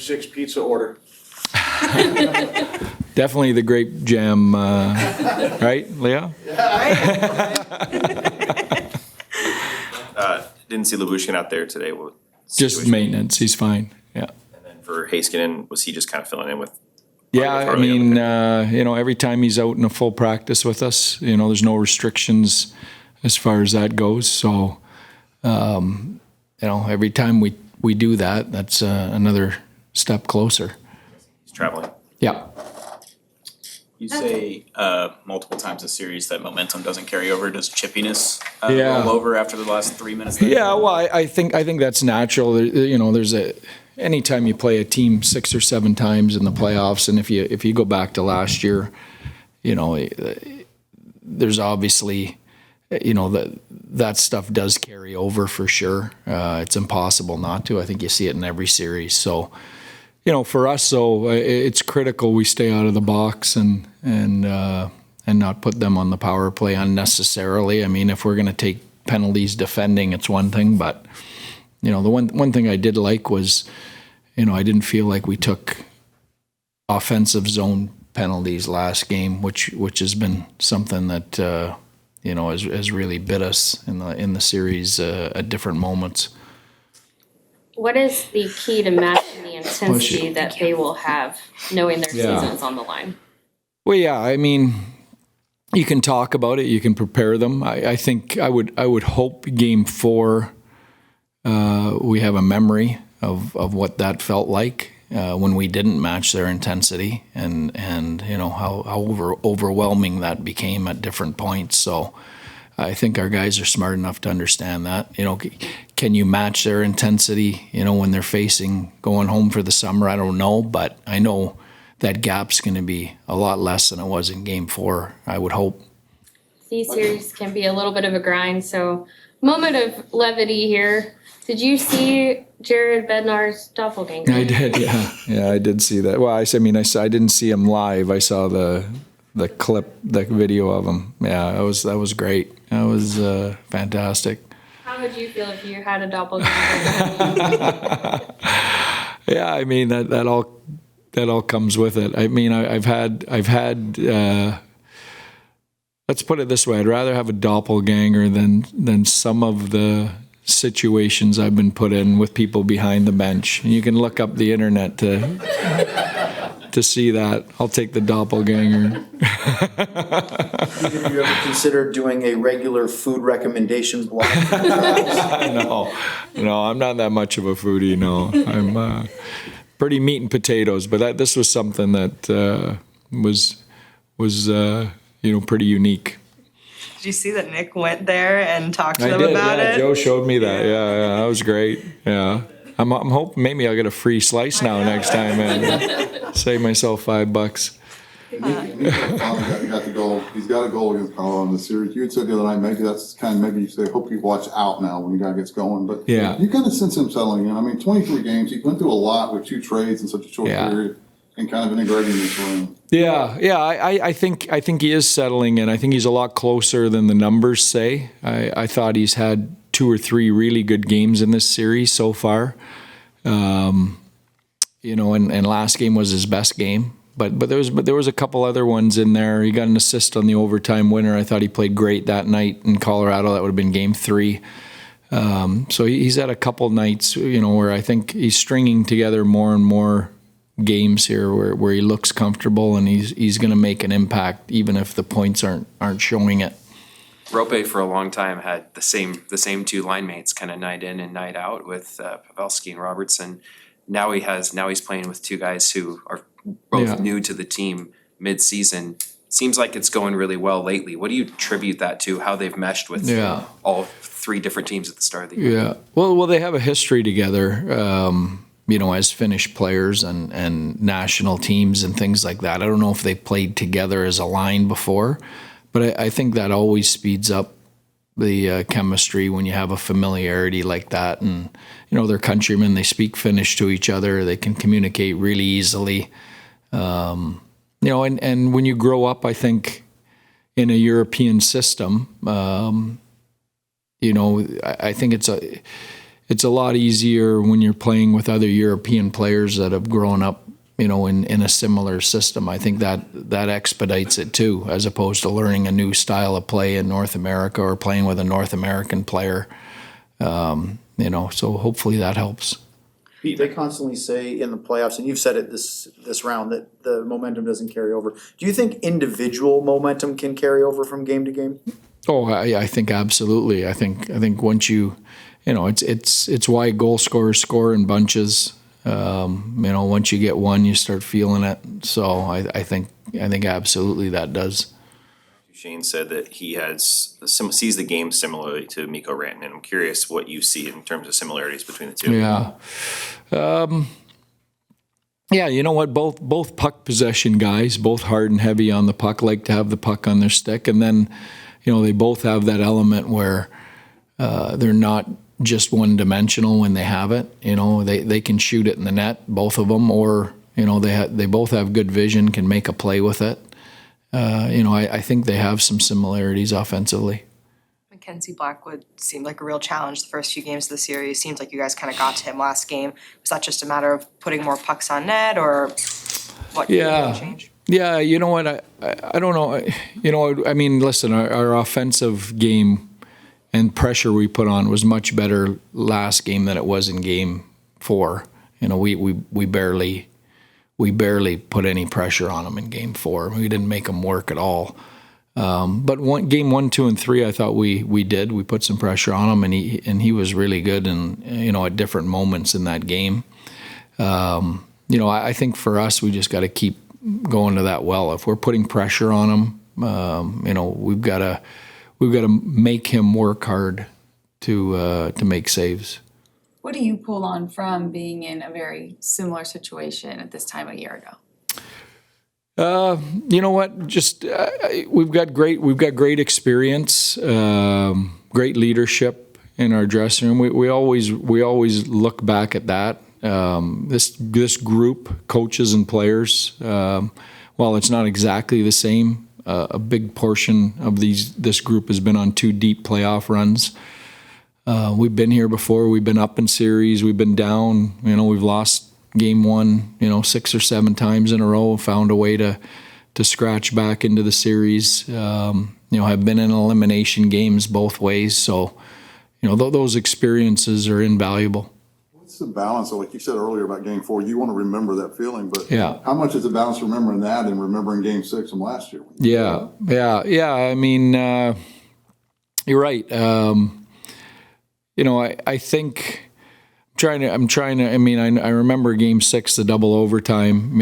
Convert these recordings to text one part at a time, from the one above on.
6 pizza order. Definitely the grape jam, right, Leah? Didn't see Duchene out there today. What Just situation? maintenance. He's fine. Yeah. And then for Heiskanen, was he just kind of filling in with? Yeah, I mean, every time he's out in a full practice with us, there's no restrictions as far as that goes. So, every time we do that, that's another step closer. He's traveling. Yeah. You say multiple times a series that momentum doesn't carry over. Does chippiness Yeah. roll over after the last 3 minutes? There? Yeah, well, I think that's natural. There's anytime you play a team 6 or 7 times in the playoffs, and if you go back to last year, there's obviously, that stuff does carry over for sure. It's impossible not to. I think you see it in every series. So, for us, so it's critical we stay out of the box and not put them on the power play unnecessarily. I mean, if we're going to take penalties defending, it's one thing, but the one thing I did like was, I didn't feel like we took offensive zone penalties last game, which has been something that has really bit us in the series at different moments. What is the key to matching the intensity that they will have, knowing their season's on the line? Well, yeah, I mean, you can talk about it, you can prepare them. I think I would hope Game 4 we have a memory of what that felt like when we didn't match their intensity, and how overwhelming that became at different points. So I think our guys are smart enough to understand that. Can you match their intensity, when they're going home for the summer? I don't know, but I know that gap's going to be a lot less than it was in Game 4, I would hope. These series can be a little bit of a grind, so moment of levity here. Did you see Jared Bednar's doppelganger? I did, yeah. Yeah, I did see that. Well, I didn't see him live. I saw the clip, the video of him. Yeah, that was great. That was fantastic. How would you feel if you had a doppelganger? Yeah, I mean that all comes with it. I mean, I've had. Let's put it this way: I'd rather have a doppelganger than some of the situations I've been put in with people behind the bench. And you can look up the internet to see that. I'll take the doppelganger. Have you ever considered doing a regular food recommendations blog? No, I'm not that much of a foodie. No, I'm pretty meat and potatoes. But this was something that was pretty unique. Did you see that Nick went there and talked to them did, about it? Joe showed me that. Yeah, that was great. Yeah, I'm hoping maybe I'll get a free slice now next time and save myself $5. Got the goal. He's got a goal against Colorado in the series. You had said the other night maybe that's maybe you say hope you watch out now when the guy gets going. But yeah, you kind of sense him settling in. I mean, 23 games. He went through a lot with 2 trades in such a short period. And kind of integrating this room. Yeah. I think he is settling in. I think he's a lot closer than the numbers say. I thought he's had 2 or 3 really good games in this series so far. And last game was his best game. But there was a couple other ones in there. He got an assist on the overtime winner. I thought he played great that night in Colorado. That would have been Game 3. So he's had a couple nights, where I think he's stringing together more and more games here where he looks comfortable and he's going to make an impact even if the points aren't showing it. Rope for a long time had the same 2 line mates kind of night in and night out with Pavelski and Robertson. Now he's playing with 2 guys who are both new to the team mid-season. Seems like it's going really well lately. What do you attribute that to? How they've meshed with all 3 different teams at the start of the year? Yeah. Well, they have a history together. As Finnish players and national teams and things like that. I don't know if they played together as a line before, but I think that always speeds up the chemistry when you have a familiarity like that. And, they're countrymen, they speak Finnish to each other, they can communicate really easily. And when you grow up, I think, in a European system, I think it's a lot easier when you're playing with other European players that have grown up, in a similar system. I think that expedites it too, as opposed to learning a new style of play in North America or playing with a North American player. So hopefully that helps. Pete, they constantly say in the playoffs, and you've said it this round, that the momentum doesn't carry over. Do you think individual momentum can carry over from game to game? Oh, I think absolutely. I think once it's why goal scorers score in bunches. Once you get one, you start feeling it. So I think absolutely that does. Duchene said that he sees the game similarly to Mikko Rantanen. I'm curious what you see in terms of similarities between the two. Yeah. You know what? Both puck possession guys, both hard and heavy on the puck, like to have the puck on their stick. And then, they both have that element where they're not just one-dimensional when they have it. They can shoot it in the net, both of them, or, they both have good vision, can make a play with it. I think they have some similarities offensively. Mackenzie Blackwood seemed like a real challenge the first few games of the series. Seems like you guys kind of got to him last game. Was that just a matter of putting more pucks on net, or what change? Yeah, you know what? I don't know. I mean, listen, our offensive game and pressure we put on was much better last game than it was in game 4. We barely put any pressure on them in game 4. We didn't make them work at all. But game 1, 2, and 3, I thought we did. We put some pressure on him, and he was really good. And at different moments in that game, I think for us, we just got to keep going to that well. If we're putting pressure on him, we've got to make him work hard to make saves. What do you pull on from being in a very similar situation at this time a year ago? You know what? Just we've got great experience, great leadership in our dressing room. We always look back at that. This group, coaches and players, while it's not exactly the same, a big portion of this group has been on 2 deep playoff runs. We've been here before. We've been up in series. We've been down. We've lost game 1, 6 or 7 times in a row. Found a way to scratch back into the series. Have been in elimination games both ways. So, those experiences are invaluable. What's the balance? Like you said earlier about game 4, you want to remember that feeling, but yeah. How much is the balance remembering that and remembering game 6 from last year? Yeah. I mean, you're right. I think I'm trying to. I mean, I remember game 6, the double overtime.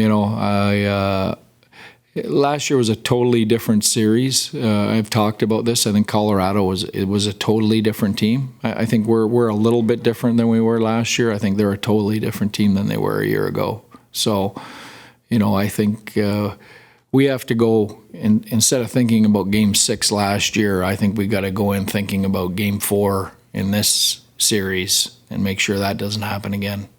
Last year was a totally different series. I've talked about this. I think Colorado was a totally different team. I think we're a little bit different than we were last year. I think they're a totally different team than they were a year ago. So, I think we have to go instead of thinking about game 6 last year. I think we got to go in thinking about game 4 in this series and make sure that doesn't happen again.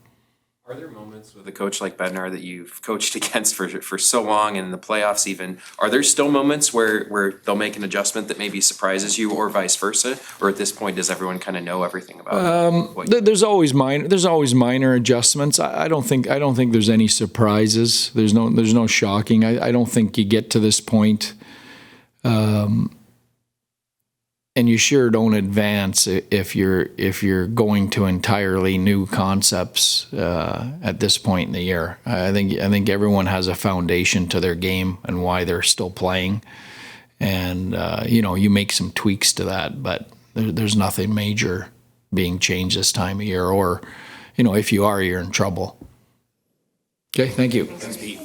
Are there moments with a coach like Bednar that you've coached against for so long, and in the playoffs even, are there still moments where they'll make an adjustment that maybe surprises you, or vice versa? Or at this point, does everyone kind of know everything about it? There's always minor adjustments. I don't think there's any surprises. There's no shocking. I don't think you get to this point. And you sure don't advance if you're going to entirely new concepts at this point in the year. I think everyone has a foundation to their game and why they're still playing, and you make some tweaks to that, but there's nothing major being changed this time of year. Or, if you are, you're in trouble. Okay, thank you. Thanks, Pete.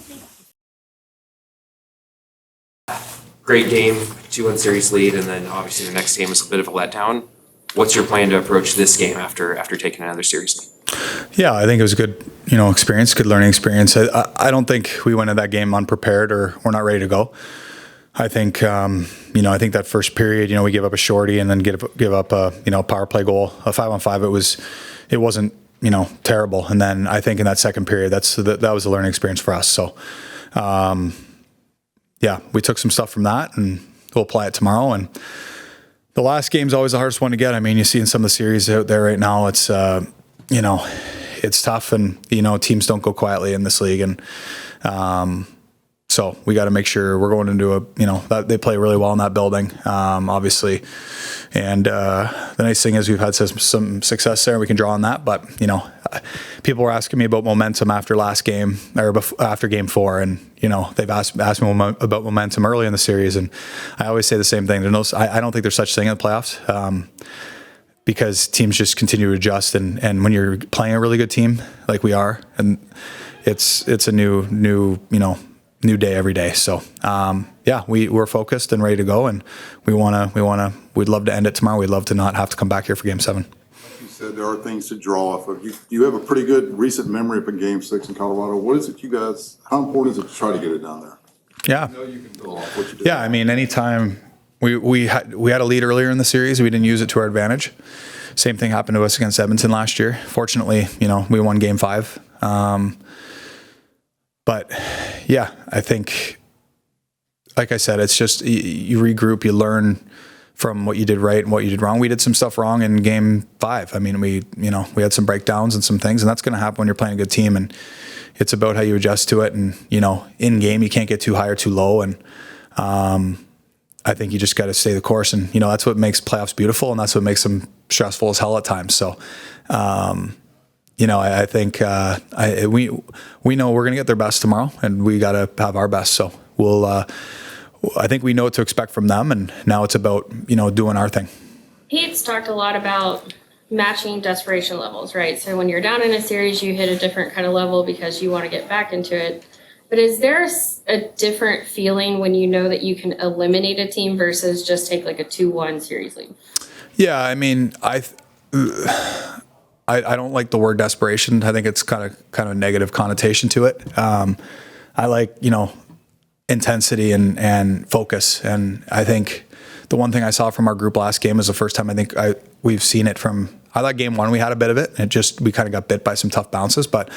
Great game, 2-1 series lead, and then obviously the next game was a bit of a letdown. What's your plan to approach this game after taking another series lead? Yeah, I think it was a good, experience, good learning experience. I don't think we went into that game unprepared or we're not ready to go. I think, I think that first period, we gave up a shorty and then give up a, power play goal, a 5-on-5. It wasn't, terrible. And then I think in that second period, that was a learning experience for us. So, yeah, we took some stuff from that and we'll apply it tomorrow. And the last game's always the hardest one to get. I mean, you see in some of the series out there right now, it's you know, it's tough, and you know, teams don't go quietly in this league, and so we got to make sure we're going into a, you know, that they play really well in that building, obviously. And the nice thing is we've had some success there. We can draw on that. But, you know, people were asking me about momentum after last game or after game 4. And, you know, they've asked me about momentum early in the series. And I always say the same thing. I don't think there's such thing in the playoffs because teams just continue to adjust. And when you're playing a really good team like we are, and it's a new, you know, new day every day. So, yeah, we're focused and ready to go, and we'd love to end it tomorrow. We'd love to not have to come back here for game 7. You said there are things to draw off of. You have a pretty good recent memory of a game 6 in Colorado. What is it how important is it to try to get it down there? Yeah. I know you can build off what you did. Yeah, I mean, anytime we had a lead earlier in the series, we didn't use it to our advantage. Same thing happened to us against Edmonton last year. Fortunately, you know, we won game 5. But yeah, I think, like I said, it's just you regroup, you learn from what you did right and what you did wrong. We did some stuff wrong in game 5. I mean, we had some breakdowns and some things, and that's going to happen when you're playing a good team. And it's about how you adjust to it. And, you know, in game, you can't get too high or too low. And I think you just got to stay the course. And, you know, that's what makes playoffs beautiful, and that's what makes them stressful as hell at times. So, you know, I think we know we're going to get their best tomorrow, and we got to have our best. So I think we know what to expect from them, and now it's about, you know, doing our thing. Pete's talked a lot about matching desperation levels, right? So when you're down in a series, you hit a different kind of level because you want to get back into it. But is there a different feeling when you know that you can eliminate a team versus just take like a 2-1 series lead? Yeah, I mean, I don't like the word desperation. I think it's kind of a negative connotation to it. I like, you know, intensity and focus. And I think the one thing I saw from our group last game was the first time we've seen it from. I thought game 1 we had a bit of it. We kind of got bit by some tough bounces, but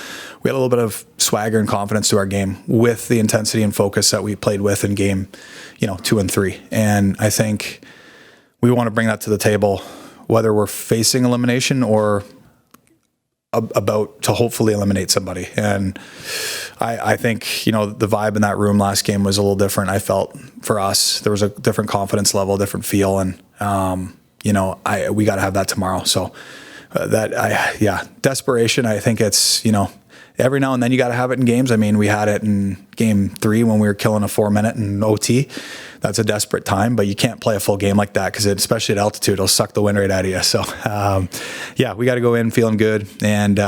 we had a little bit of swagger and confidence to our game with the intensity and focus that we played with in game, you know, 2 and 3. And I think we want to bring that to the table, whether we're facing elimination or about to hopefully eliminate somebody. And I think, you know, the vibe in that room last game was a little different. I felt for us, there was a different confidence level, different feel. And, you know, we got to have that tomorrow. So desperation, I think it's, you know, every now and then you got to have it in games. I mean, we had it in game 3 when we were killing a 4-minute in OT. That's a desperate time, but you can't play a full game like that because especially at altitude, it'll suck the wind right out of you. So, yeah, we got to go in feeling good, and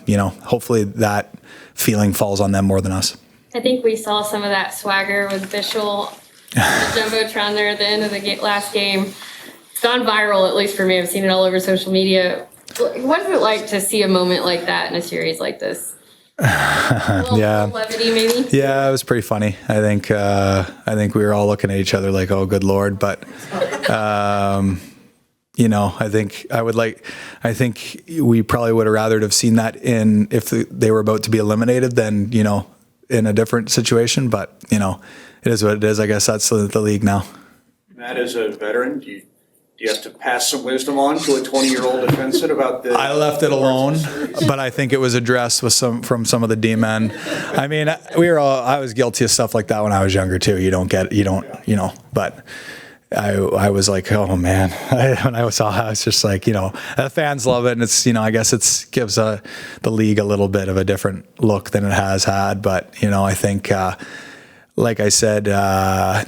you know, hopefully that feeling falls on them more than us. I think we saw some of that swagger with Bishel, the Jumbotron there at the end of the last game. It's gone viral, at least for me. I've seen it all over social media. What is it like to see a moment like that in a series like this? Yeah, levity maybe. Yeah, it was pretty funny. I think we were all looking at each other like, "Oh, good Lord!" But you know, I think we probably would have rather have seen that if they were about to be eliminated than, you know, in a different situation. But you know, it is what it is. I guess that's the league now. Matt, as a veteran, do you have to pass some wisdom on to a 20-year-old defenseman about the? I left it alone, but I think it was addressed from some of the D-men. I mean, I was guilty of stuff like that when I was younger too. You don't, you know, but I was like, oh man, when I saw I was just like, you know, the fans love it, and it's, you know, I guess it gives the league a little bit of a different look than it has had. But, you know, I think, like I said,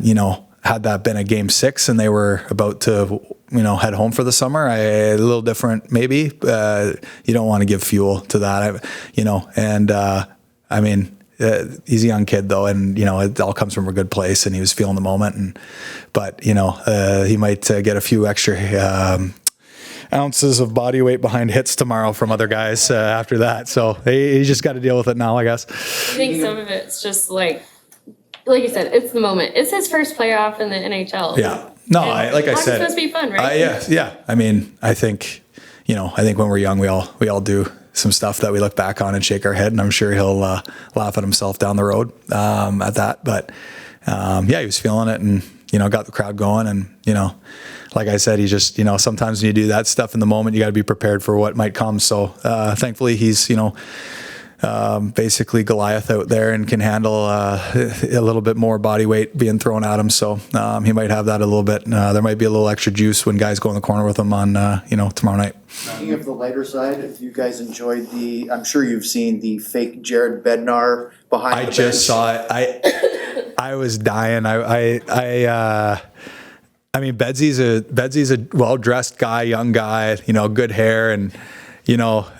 you know, had that been a game 6 and they were about to, you know, head home for the summer, a little different maybe. You don't want to give fuel to that, you know. And I mean, he's a young kid though, and you know, it all comes from a good place, and he was feeling the moment. But you know, he might get a few extra ounces of body weight behind hits tomorrow from other guys after that. So he just got to deal with it now, I guess. I think some of it's just like you said, it's the moment. It's his first playoff in the NHL. Yeah. No, like I said, it's supposed to be fun, right? Yeah. I mean, I think, you know, when we're young, we all do some stuff that we look back on and shake our head, and I'm sure he'll laugh at himself down the road at that. But yeah, he was feeling it, and you got the crowd going. And, like I said, he just, sometimes when you do that stuff in the moment, you got to be prepared for what might come. So thankfully he's, basically Goliath out there and can handle a little bit more body weight being thrown at him. So he might have that a little bit. There might be a little extra juice when guys go in the corner with him on, tomorrow night. Speaking of the lighter side, if you guys enjoyed I'm sure you've seen the fake Jared Bednar behind the bench. I just saw it. I was dying. I mean, Bedsy's a well-dressed guy, young guy, good hair, and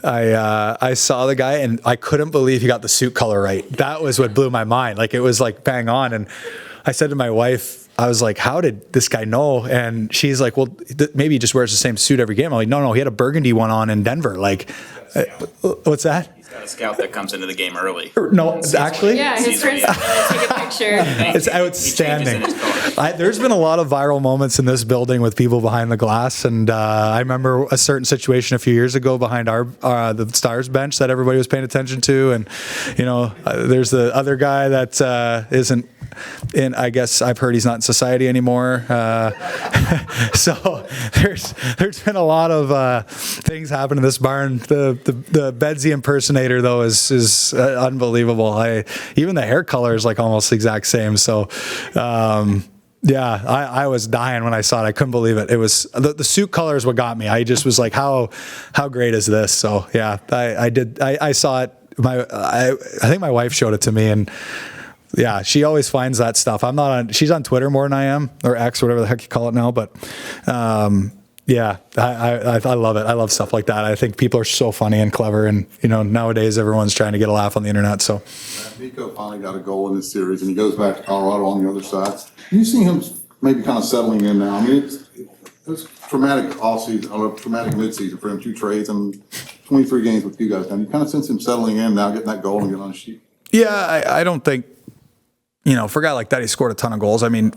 I saw the guy and I couldn't believe he got the suit color right. That was what blew my mind. Like, it was like bang on. And I said to my wife, I was like, how did this guy know? And she's like, well, maybe he just wears the same suit every game. I'm like, no, he had a burgundy one on in Denver. Like, what's that? He's got a scout that comes into the game early. No, actually? Yeah, his friends take a picture. It's outstanding. There's been a lot of viral moments in this building with people behind the glass, and I remember a certain situation a few years ago behind the Stars bench that everybody was paying attention to, and there's the other guy that isn't in. I guess I've heard he's not in society anymore. So there's been a lot of things happen in this barn. The Bedsy impersonator though is unbelievable. Even the hair color is like almost the exact same. So. I was dying when I saw it. I couldn't believe it. It was the suit color is what got me. I just was like, how great is this? So yeah, I saw it. I think my wife showed it to me, and yeah, she always finds that stuff. She's on Twitter more than I am, or X, whatever the heck you call it now. But yeah, I love it. I love stuff like that. I think people are so funny and clever, and nowadays everyone's trying to get a laugh on the internet. So Mikko finally got a goal in this series, and he goes back to Colorado on the other side. You see him maybe kind of settling in now. I mean, it's traumatic offseason, or traumatic midseason for him. 2 trades and 23 games with you guys. And you kind of sense him settling in now, getting that goal and getting on the sheet. Yeah, I don't think, for a guy like that, he scored a ton of goals. I mean,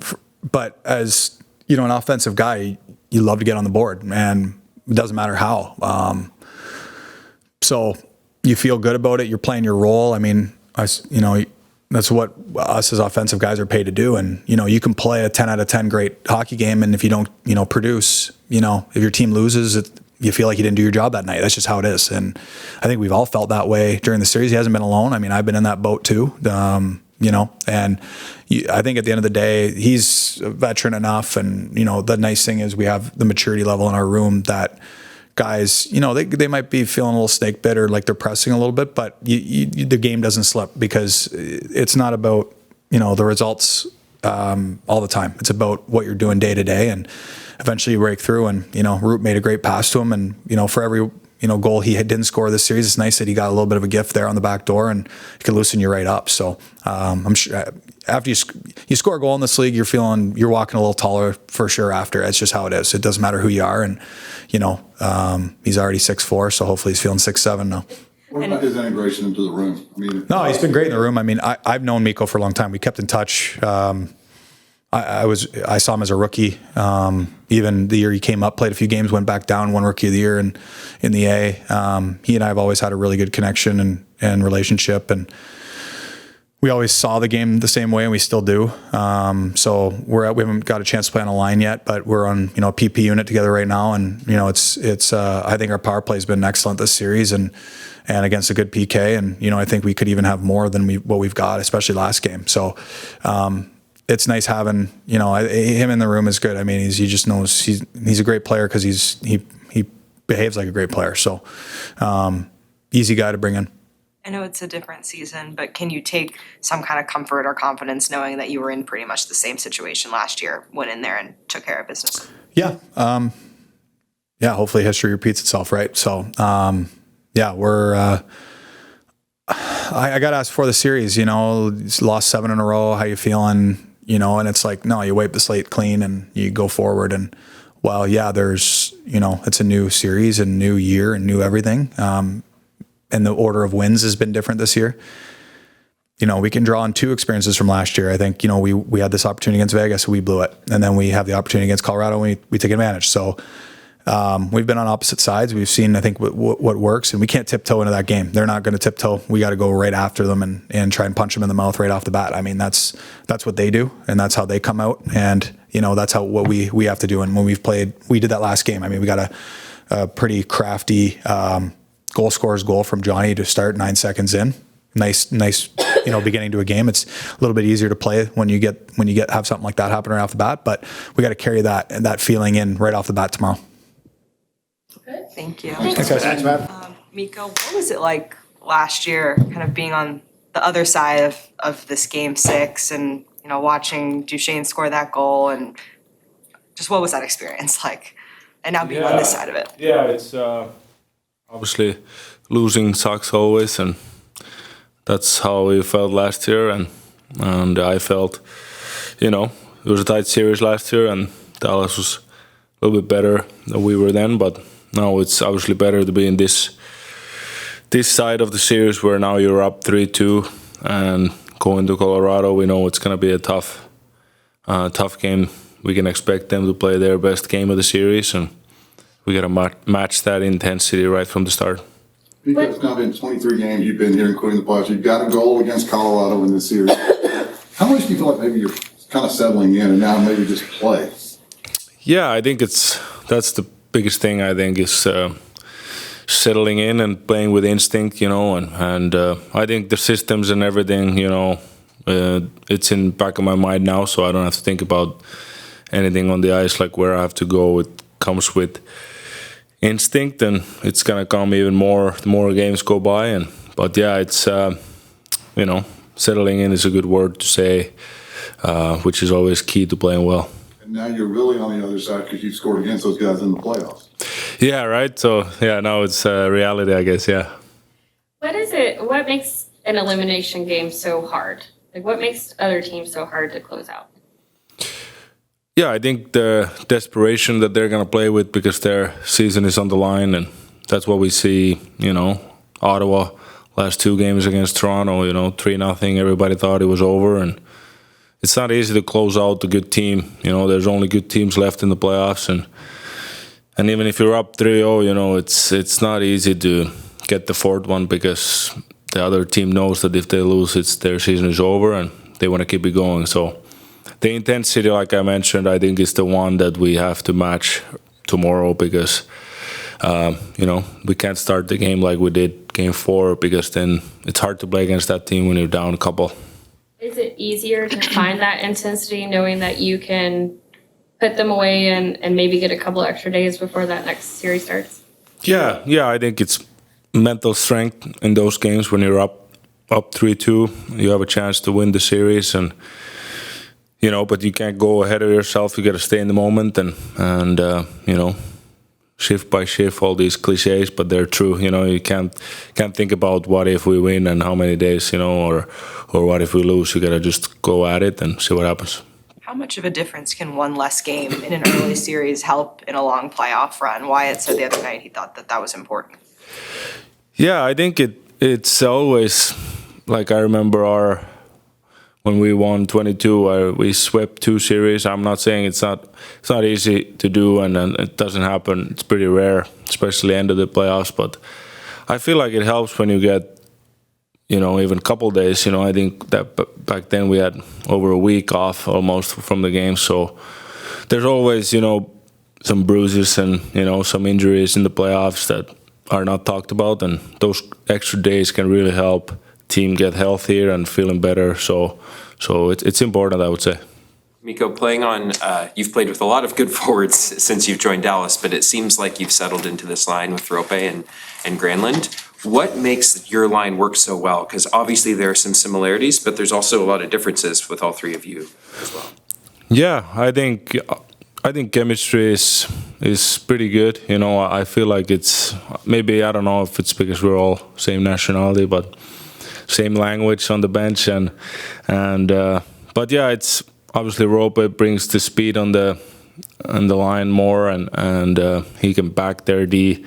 but as an offensive guy, you love to get on the board, and it doesn't matter how. So you feel good about it. You're playing your role. I mean, that's what us as offensive guys are paid to do. And, you can play a 10 out of 10 great hockey game, and if you don't, produce, if your team loses, you feel like you didn't do your job that night. That's just how it is. And I think we've all felt that way during the series. He hasn't been alone. I mean, I've been in that boat too. And I think at the end of the day, he's a veteran enough. And, the nice thing is we have the maturity level in our room that guys, they might be feeling a little snake bit or like they're pressing a little bit, but the game doesn't slip, because it's not about, the results all the time. It's about what you're doing day to day, and eventually you break through. And, Root made a great pass to him, and, for every goal he didn't score this series, it's nice that he got a little bit of a gift there on the back door, and he can loosen you right up. So I'm sure after you score a goal in this league, you're walking a little taller for sure after. It's just how it is. It doesn't matter who you are. And, he's already 6'4", so hopefully he's feeling 6'7" now. What about his integration into the room? I mean, no, he's been great in the room. I mean, I've known Mikko for a long time. We kept in touch. I saw him as a rookie. Even the year he came up, played a few games, went back down, won Rookie of the Year in the A. He and I have always had a really good connection and relationship, and we always saw the game the same way, and we still do. So we haven't got a chance to play on a line yet, but we're on a PP unit together right now, and it's I think our power play has been excellent this series, and against a good PK, and I think we could even have more than what we've got, especially last game. So. It's nice having him in the room is good. I mean, he just knows he's a great player because he behaves like a great player. So easy guy to bring in. I know it's a different season, but can you take some kind of comfort or confidence knowing that you were in pretty much the same situation last year, went in there and took care of business? Yeah. Hopefully history repeats itself, right? So we're. I got asked before the series, lost 7 in a row. How you feeling? And it's like, no, you wipe the slate clean and you go forward. And well, yeah, there's, it's a new series and new year and new everything. And the order of wins has been different this year. We can draw on 2 experiences from last year. I think, we had this opportunity against Vegas, we blew it. And then we have the opportunity against Colorado and we take advantage. So we've been on opposite sides. We've seen, I think, what works, and we can't tiptoe into that game. They're not going to tiptoe. We got to go right after them and try and punch them in the mouth right off the bat. I mean, that's what they do, and that's how they come out. And that's what we have to do. And when we did that last game. I mean, we got a pretty crafty goal scorer's goal from Johnny to start 9 seconds in. Nice, beginning to a game. It's a little bit easier to play when you have something like that happen right off the bat. But we got to carry that feeling in right off the bat tomorrow. Thank you. Thanks, Matt. Mikko, what was it like last year, kind of being on the other side of this game 6 and, watching Duchene score that goal, and just what was that experience like? And now being on this side of it. Yeah, it's obviously losing sucks always, and that's how we felt last year, and I felt, it was a tight series last year, and Dallas was a little bit better than we were then, but now it's obviously better to be in this side of the series where now you're up 3-2 and going to Colorado. We know it's going to be a tough game. We can expect them to play their best game of the series, and we got to match that intensity right from the start. Because it's now been 23 games you've been here, including the playoffs. You've got a goal against Colorado in this series. How much do you feel like maybe you're kind of settling in and now maybe just play? Yeah, I think that's the biggest thing. I think is settling in and playing with instinct, and I think the systems and everything, it's in the back of my mind now, so I don't have to think about anything on the ice, like where I have to go. It comes with instinct, and it's gonna come even more the more games go by. But yeah, it's settling in is a good word to say, which is always key to playing well. And now you're really on the other side because you've scored against those guys in the playoffs. Yeah, right. So yeah, now it's reality, I guess. Yeah. What makes an elimination game so hard? Like, what makes other teams so hard to close out? Yeah, I think the desperation that they're going to play with because their season is on the line, and that's what we see, Ottawa, last 2 games against Toronto, 3-0, everybody thought it was over, and it's not easy to close out a good team. There's only good teams left in the playoffs, and even if you're up 3-0, it's not easy to get the 4th one because the other team knows that if they lose, their season is over, and they want to keep it going. So the intensity, like I mentioned, I think is the one that we have to match tomorrow because, we can't start the game like we did game 4 because then it's hard to play against that team when you're down a couple. Is it easier to find that intensity knowing that you can put them away and maybe get a couple extra days before that next series starts? Yeah, I think it's mental strength in those games when you're up 3-2. You have a chance to win the series, and but you can't go ahead of yourself. You got to stay in the moment and shift by shift. All these cliches, but they're true. You can't think about what if we win and how many days, or what if we lose. You got to just go at it and see what happens. How much of a difference can one less game in an early series help in a long playoff run? Wyatt said the other night he thought that was important. Yeah, I think it's always like I remember when we won 22, we swept 2 series. I'm not saying it's not easy to do, and it doesn't happen. It's pretty rare, especially end of the playoffs. But I feel like it helps when you get, even a couple days. I think that back then we had over a week off almost from the game. So there's always, some bruises and some injuries in the playoffs that are not talked about, and those extra days can really help team get healthier and feeling better. So it's important, I would say. Mikko, playing on, you've played with a lot of good forwards since you've joined Dallas, but it seems like you've settled into this line with Rope and Granlund. What makes your line work so well? Because obviously there are some similarities, but there's also a lot of differences with all 3 of you as well. Yeah, I think chemistry is pretty good. I feel like it's maybe, I don't know if it's because we're all same nationality, but same language on the bench but yeah, it's obviously Rope brings the speed on the line more, and he can back their D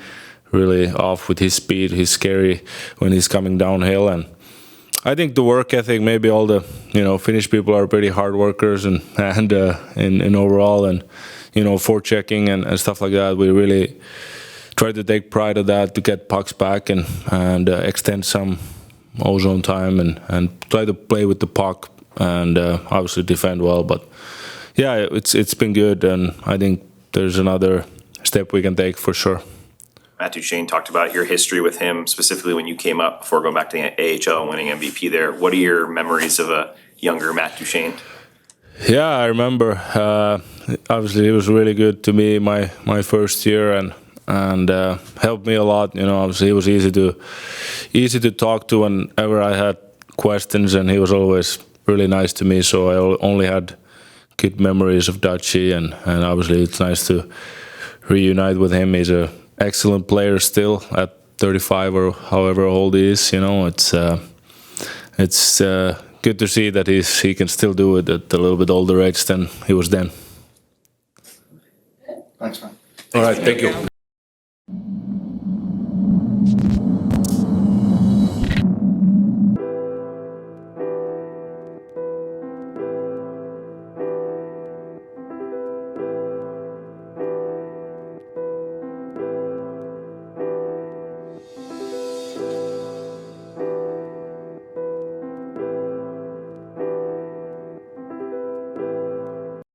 really off with his speed. He's scary when he's coming downhill, and I think the work ethic, maybe all the Finnish people are pretty hard workers and in overall, and forechecking and stuff like that. We really try to take pride of that to get pucks back and extend some ozone time and try to play with the puck and obviously defend well. But yeah, it's been good, and I think there's another step we can take for sure. Matt Duchene talked about your history with him, specifically when you came up before going back to the AHL and winning MVP there. What are your memories of a younger Matt Duchene? Yeah, I remember. Obviously, he was really good to me my first year and helped me a lot. You know, obviously he was easy to talk to whenever I had questions, and he was always really nice to me. So I only had good memories of Dutchie, and obviously it's nice to reunite with him. He's an excellent player still at 35 or however old he is. You know, it's good to see that he can still do it at a little bit older age than he was then. Thanks, man. All right, thank you.